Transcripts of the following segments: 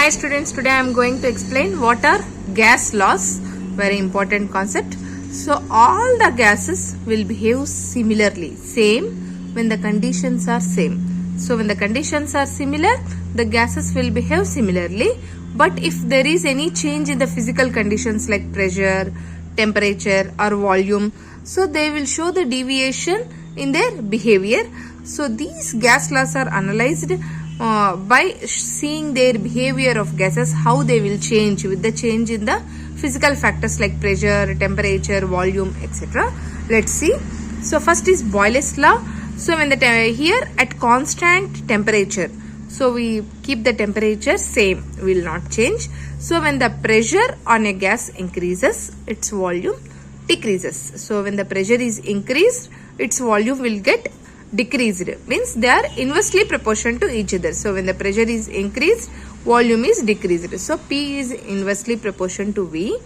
Hi students, today I am going to explain what are gas laws. Very important concept. So all the gases will behave similarly, same when the conditions are same. So when the conditions are similar, the gases will behave similarly. But if there is any change in the physical conditions like pressure, temperature or volume, so they will show the deviation in their behavior. So these gas laws are analyzed by seeing their behavior of gases, how they will change with the change in the physical factors like pressure, temperature, volume, etc. Let's see. So first is Boyle's law. So when the here at constant temperature, so we keep the temperature same, will not change. So when the pressure on a gas increases, its volume decreases. So when the pressure is increased, its volume will get decreased, means they are inversely proportional to each other. So when the pressure is increased, volume is decreased. So P is inversely proportional to V,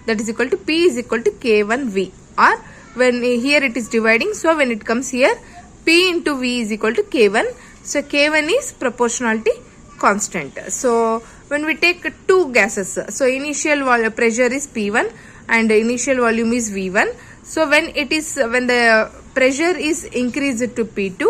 that is equal to P is equal to K1V, or when here it is dividing, so when it comes here, P into V is equal to K1. So K1 is proportionality constant. So when we take two gases, so initial pressure is P1 and initial volume is V1. So when the pressure is increased to P2,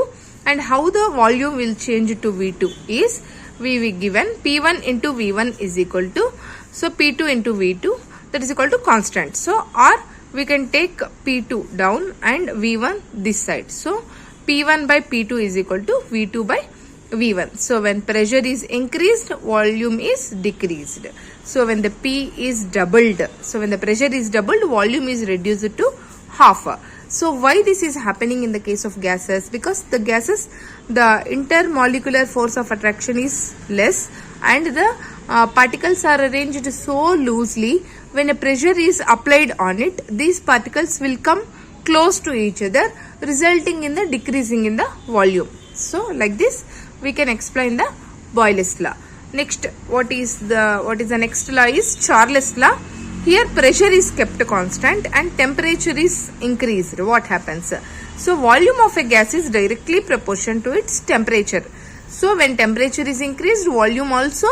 and how the volume will change to V2 is we given P1 into V1 is equal to, so P2 into V2, that is equal to constant. So or we can take P2 down and V1 this side. So P1 by P2 is equal to V2 by V1. So when pressure is increased, volume is decreased. So when the P is doubled, so when the pressure is doubled, volume is reduced to half. So why this is happening in the case of gases? Because the gases, the intermolecular force of attraction is less and the particles are arranged so loosely. When a pressure is applied on it, these particles will come close to each other, resulting in the decreasing in the volume. So like this we can explain the Boyle's law. Next, what is the next law is Charles law. Here pressure is kept constant and temperature is increased. What happens? So volume of a gas is directly proportional to its temperature. So when temperature is increased, volume also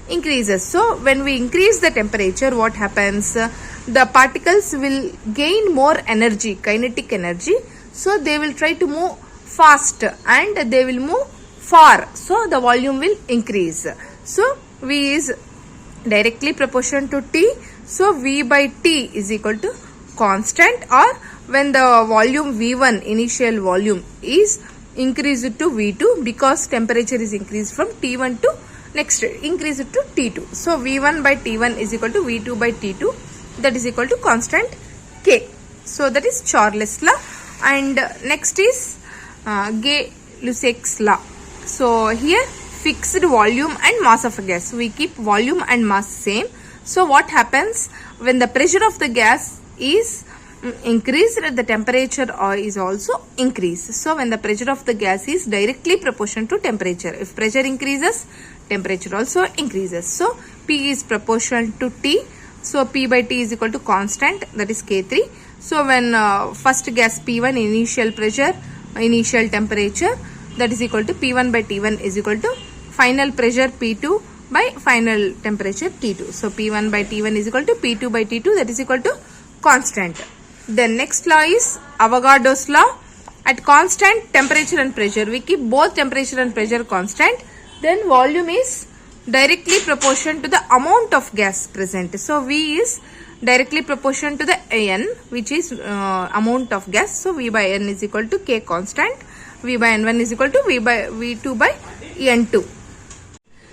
increases. So when we increase the temperature, what happens? The particles will gain more energy, kinetic energy. So they will try to move fast and they will move far. So the volume will increase. So V is directly proportional to T. So V by T is equal to constant, or when the volume V1, initial volume, is increased to V2 because temperature is increased from T1 to next increase it to T2. So V1 by T1 is equal to V2 by T2, that is equal to constant K. So that is Charles law. And next is Gay-Lussac's law. So here fixed volume and mass of a gas. We keep volume and mass same. So what happens when the pressure of the gas is increased, the temperature is also increased. So when the pressure of the gas is directly proportional to temperature, if pressure increases, temperature also increases. So P is proportional to T. So P by T is equal to constant, that is K3. So when first gas P1, initial pressure, initial temperature, that is equal to P1 by T1 is equal to final pressure P2 by final temperature T2. So P1 by T1 is equal to P2 by T2, that is equal to constant. Then next law is Avogadro's law. At constant temperature and pressure, we keep both temperature and pressure constant. Then volume is directly proportional to the amount of gas present. So V is directly proportional to the N, which is amount of gas. So V by N is equal to K constant. V by N1 is equal to V2 by N2.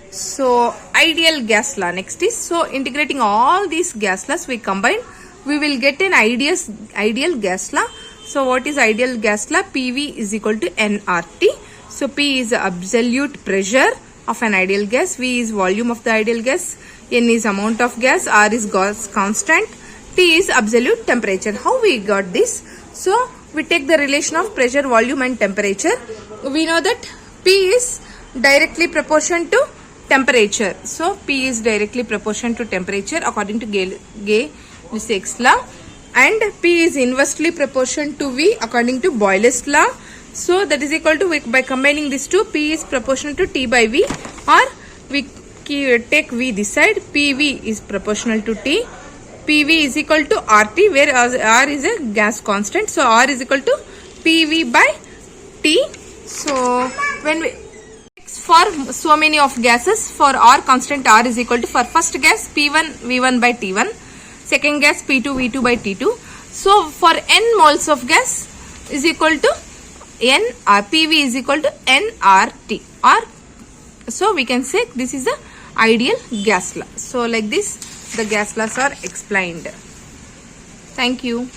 So ideal gas law next is, so integrating all these gas laws we combine, we will get an ideal gas law. So what is ideal gas law? PV is equal to nRT. So P is absolute pressure of an ideal gas, V is volume of the ideal gas, N is amount of gas, R is gas constant, T is absolute temperature. How we got this? So we take the relation of pressure, volume and temperature. We know that P is directly proportional to temperature. So P is directly proportional to temperature according to Gay-Lussac's law, and P is inversely proportional to V according to Boyle's law. So that is equal to, by combining these two, P is proportional to T by V, or we take V this side. PV is proportional to T. PV is equal to RT, where R is a gas constant. So R is equal to PV by T. So when we for so many of gases, for R constant R is equal to, for first gas P1 V1 by T1, second gas P2 V2 by T2. So for n moles of gas is equal to n PV is equal to nRT, or so we can say this is the ideal gas law. So like this the gas laws are explained. Thank you.